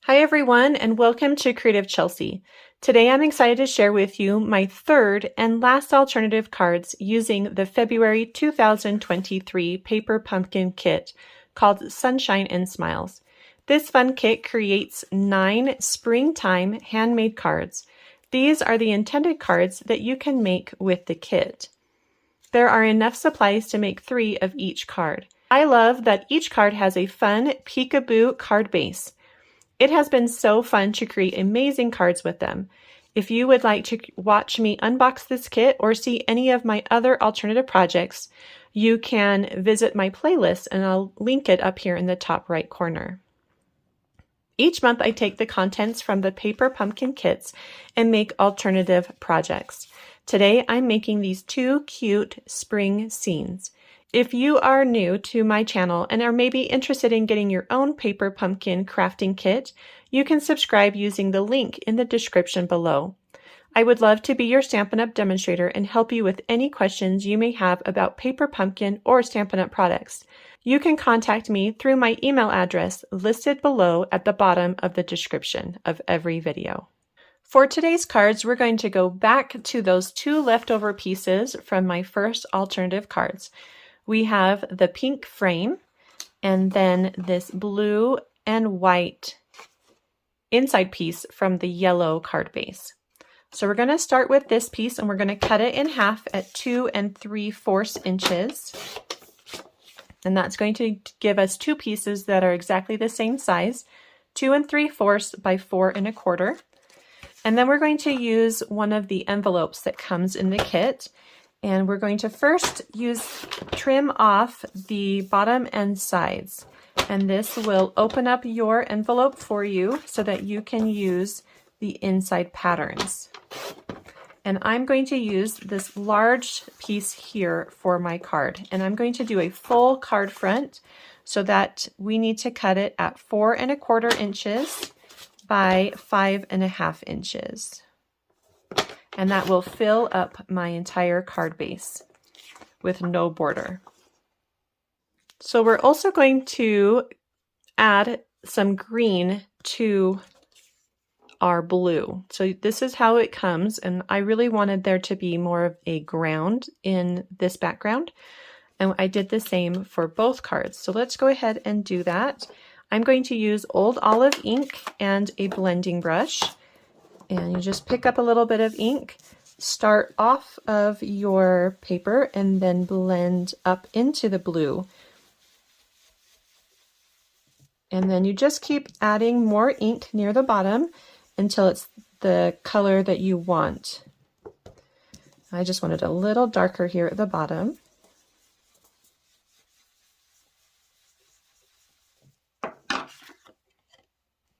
Hi everyone, and welcome to Creative Chelsey. Today I'm excited to share with you my third and last alternative cards using the February 2023 paper pumpkin kit called Sunshine and Smiles. This fun kit creates 9 springtime handmade cards. These are the intended cards that you can make with the kit. There are enough supplies to make 3 of each card. I love that each card has a fun peekaboo card base. It has been so fun to create amazing cards with them. If you would like to watch me unbox this kit or see any of my other alternative projects, you can visit my playlist and I'll link it up here in the top right corner. Each month I take the contents from the paper pumpkin kits and make alternative projects. Today I'm making these 2 cute spring scenes. If you are new to my channel and are maybe interested in getting your own paper pumpkin crafting kit, you can subscribe using the link in the description below. I would love to be your Stampin' Up! Demonstrator and help you with any questions you may have about paper pumpkin or Stampin' Up! Products. You can contact me through my email address listed below at the bottom of the description of every video. For today's cards, we're going to go back to those 2 leftover pieces from my first alternative cards. We have the pink frame and then this blue and white inside piece from the yellow card base. So we're going to start with this piece and we're going to cut it in half at 2 3/4 inches. And that's going to give us 2 pieces that are exactly the same size, 2 3/4 by 4 1/4. And then we're going to use one of the envelopes that comes in the kit. And we're going to first trim off the bottom and sides. And this will open up your envelope for you so that you can use the inside patterns. And I'm going to use this large piece here for my card. And I'm going to do a full card front so that we need to cut it at 4 1/4 inches by 5 1/2 inches. And that will fill up my entire card base with no border. So we're also going to add some green to our blue. So this is how it comes, and I really wanted there to be more of a ground in this background, and I did the same for both cards. So let's go ahead and do that. I'm going to use Old Olive ink and a blending brush. And you just pick up a little bit of ink, start off of your paper, and then blend up into the blue. And then you just keep adding more ink near the bottom until it's the color that you want. I just wanted a little darker here at the bottom.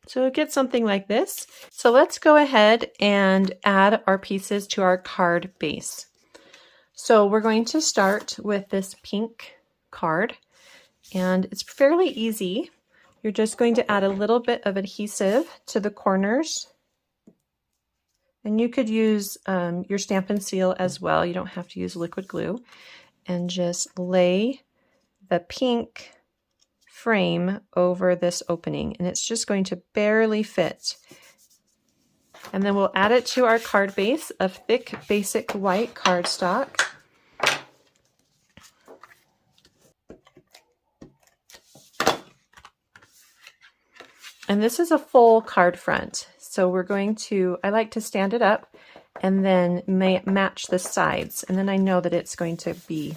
So get something like this. So let's go ahead and add our pieces to our card base. So we're going to start with this pink card, and it's fairly easy. You're just going to add a little bit of adhesive to the corners. And you could use your Stampin' Seal as well. You don't have to use liquid glue. And just lay the pink frame over this opening, and it's just going to barely fit. And then we'll add it to our card base of thick basic white cardstock. And this is a full card front. So we're going to, I like to stand it up and then match the sides. And then I know that it's going to be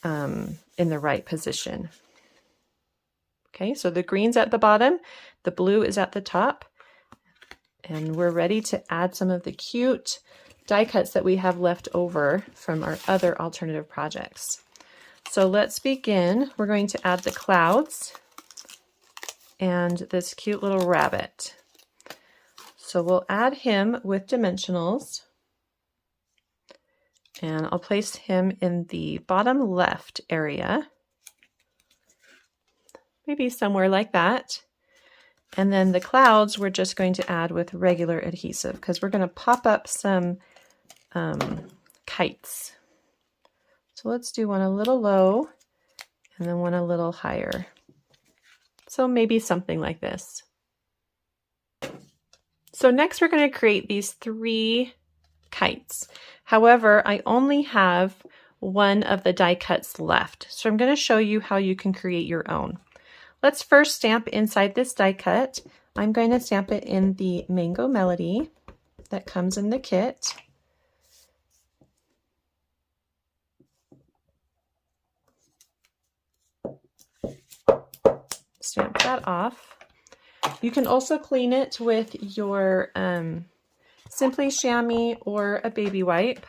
in the right position. Okay, so the green's at the bottom, the blue is at the top, and we're ready to add some of the cute die cuts that we have left over from our other alternative projects. So let's begin. We're going to add the clouds and this cute little rabbit. So we'll add him with dimensionals, and I'll place him in the bottom left area. Maybe somewhere like that. And then the clouds we're just going to add with regular adhesive because we're going to pop up some kites. So let's do one a little low and then one a little higher. So maybe something like this. So next we're going to create these 3 kites. However, I only have one of the die cuts left. So I'm going to show you how you can create your own. Let's first stamp inside this die cut. I'm going to stamp it in the Mango Melody that comes in the kit. Stamp that off. You can also clean it with your Simply Chamois or a baby wipe.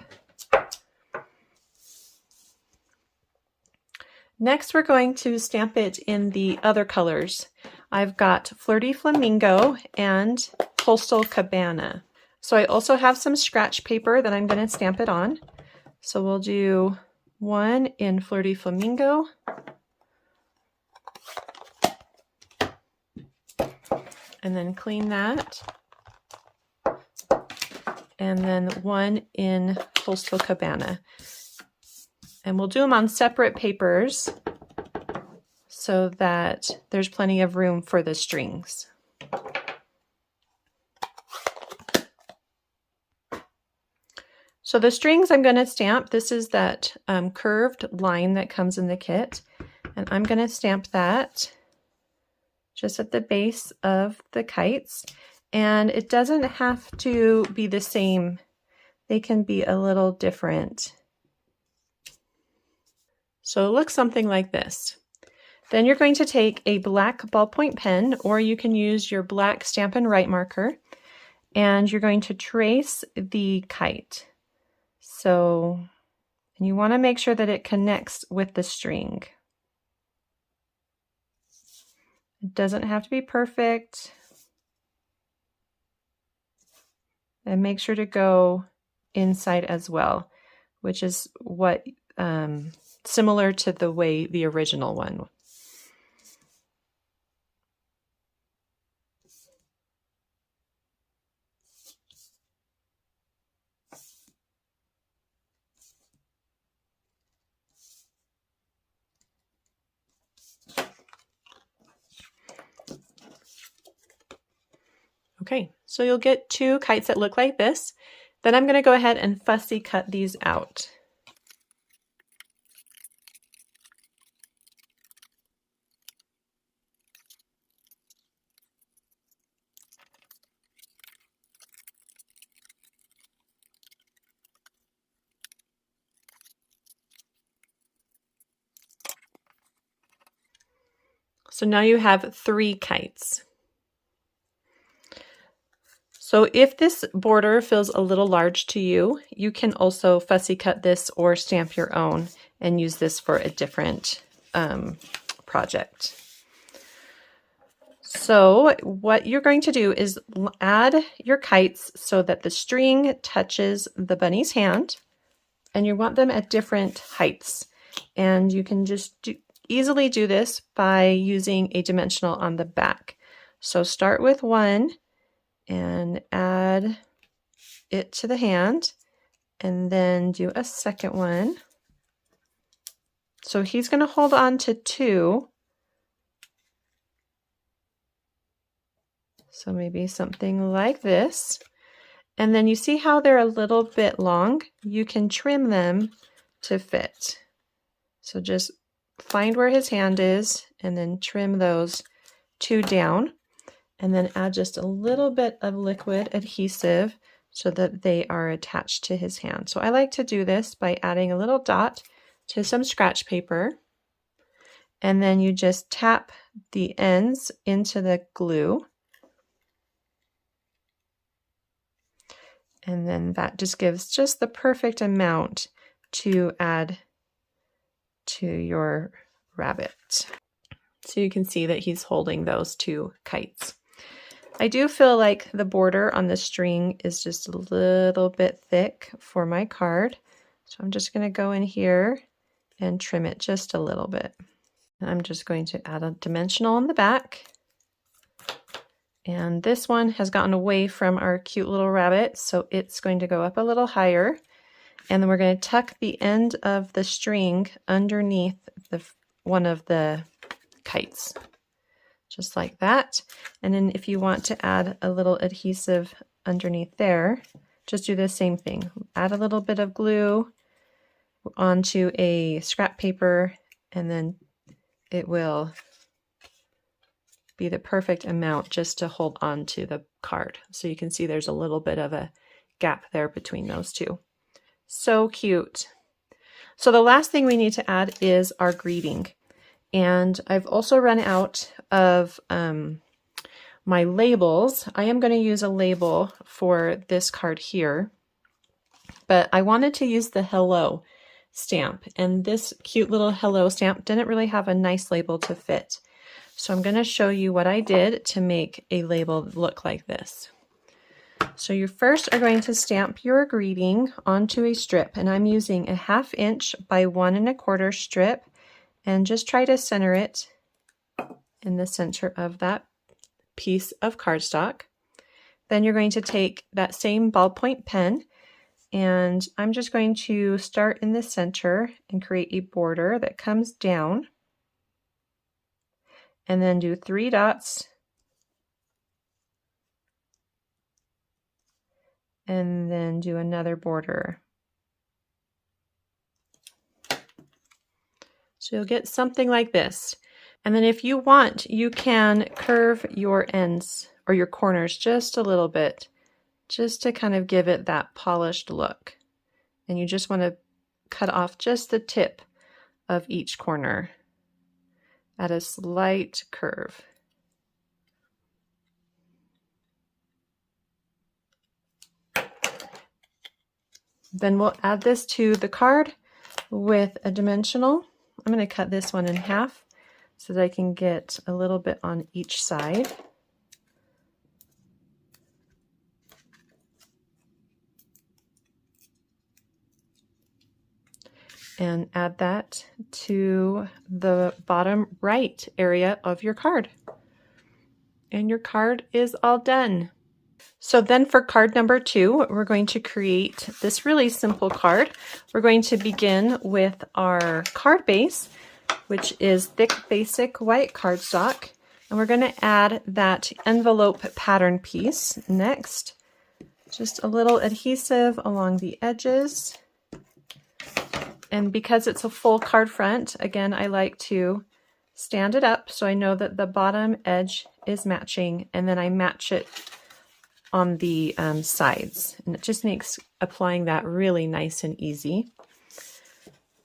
Next, we're going to stamp it in the other colors. I've got Flirty Flamingo and Coastal Cabana. So I also have some scratch paper that I'm going to stamp it on. So we'll do one in Flirty Flamingo. And then clean that. And then one in Coastal Cabana. And we'll do them on separate papers so that there's plenty of room for the strings. So the strings I'm going to stamp, this is that curved line that comes in the kit, and I'm going to stamp that just at the base of the kites. And it doesn't have to be the same. They can be a little different. So it looks something like this. Then you're going to take a black ballpoint pen, or you can use your black Stampin' Write marker, and you're going to trace the kite. So, and you want to make sure that it connects with the string. It doesn't have to be perfect. And make sure to go inside as well, which is what similar to the way the original one. Okay, so you'll get 2 kites that look like this. Then I'm going to go ahead and fussy cut these out. So now you have 3 kites. So if this border feels a little large to you, you can also fussy cut this or stamp your own and use this for a different project. So what you're going to do is add your kites so that the string touches the bunny's hand, and you want them at different heights. And you can just easily do this by using a dimensional on the back. So start with 1 and add it to the hand, and then do a second one. So he's going to hold on to 2. So maybe something like this. And then you see how they're a little bit long? You can trim them to fit. So just find where his hand is and then trim those 2 down. And then add just a little bit of liquid adhesive so that they are attached to his hand. So I like to do this by adding a little dot to some scratch paper. And then you just tap the ends into the glue. And then that just gives just the perfect amount to add to your rabbit. So you can see that he's holding those 2 kites. I do feel like the border on the string is just a little bit thick for my card. So I'm just going to go in here and trim it just a little bit. And I'm just going to add a dimensional on the back. And this one has gotten away from our cute little rabbit, so it's going to go up a little higher. And then we're going to tuck the end of the string underneath one of the kites. just like that. And then if you want to add a little adhesive underneath there, just do the same thing. Add a little bit of glue onto a scrap paper, and then it will be the perfect amount just to hold on to the card. So you can see there's a little bit of a gap there between those two. So cute. So the last thing we need to add is our greeting. And I've also run out of my labels. I am going to use a label for this card here, but I wanted to use the hello stamp, and this cute little hello stamp didn't really have a nice label to fit. So I'm going to show you what I did to make a label look like this. So you first are going to stamp your greeting onto a strip, and I'm using a 1/2 inch by 1 1/4 strip, and just try to center it in the center of that piece of cardstock. Then you're going to take that same ballpoint pen, and I'm just going to start in the center and create a border that comes down, and then do 3 dots, and then do another border. So you'll get something like this. And then if you want, you can curve your ends or your corners just a little bit, just to kind of give it that polished look. And you just want to cut off just the tip of each corner at a slight curve. Then we'll add this to the card with a dimensional. I'm going to cut this one in half so that I can get a little bit on each side. And add that to the bottom right area of your card. And your card is all done. So then for card number 2, we're going to create this really simple card. We're going to begin with our card base, which is thick basic white cardstock. And we're going to add that envelope pattern piece next. Just a little adhesive along the edges. And because it's a full card front, again, I like to stand it up so I know that the bottom edge is matching, and then I match it on the sides, and it just makes applying that really nice and easy.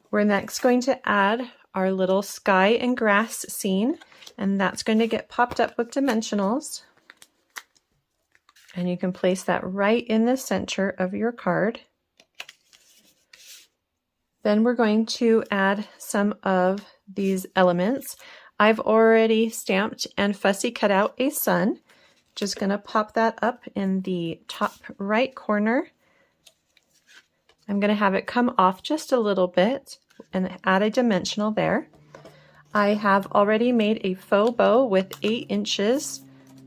We're next going to add our little sky and grass scene, and that's going to get popped up with dimensionals, and you can place that right in the center of your card. Then we're going to add some of these elements. I've already stamped and fussy cut out a sun. Just going to pop that up in the top right corner. I'm going to have it come off just a little bit and add a dimensional there. I have already made a faux bow with 8 inches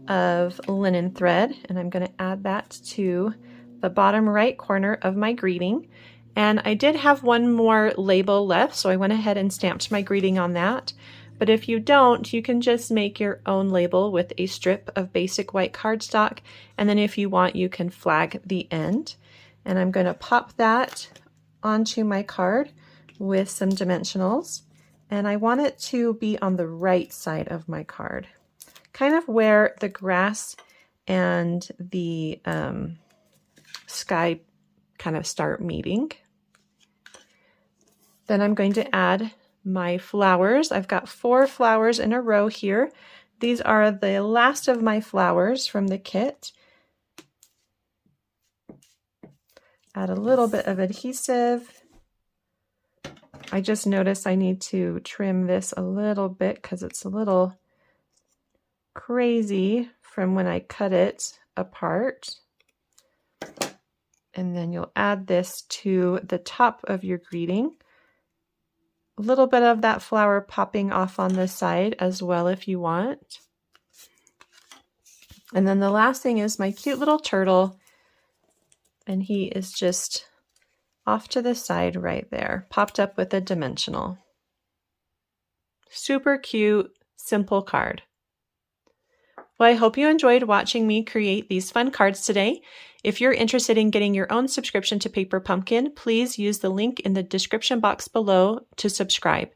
of linen thread, and I'm going to add that to the bottom right corner of my greeting. And I did have one more label left, so I went ahead and stamped my greeting on that. But if you don't, you can just make your own label with a strip of basic white cardstock, and then if you want, you can flag the end. And I'm going to pop that onto my card with some dimensionals, and I want it to be on the right side of my card, kind of where the grass and the sky kind of start meeting. Then I'm going to add my flowers. I've got 4 flowers in a row here. These are the last of my flowers from the kit. Add a little bit of adhesive. I just noticed I need to trim this a little bit because it's a little crazy from when I cut it apart. And then you'll add this to the top of your greeting. A little bit of that flower popping off on the side as well if you want. And then the last thing is my cute little turtle, and he is just off to the side right there, popped up with a dimensional. Super cute, simple card. Well, I hope you enjoyed watching me create these fun cards today. If you're interested in getting your own subscription to Paper Pumpkin, please use the link in the description box below to subscribe.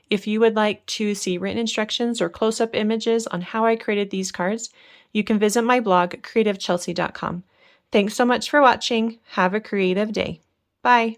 If you would like to see written instructions or close-up images on how I created these cards, you can visit my blog, creativechelsey.com. Thanks so much for watching. Have a creative day. Bye.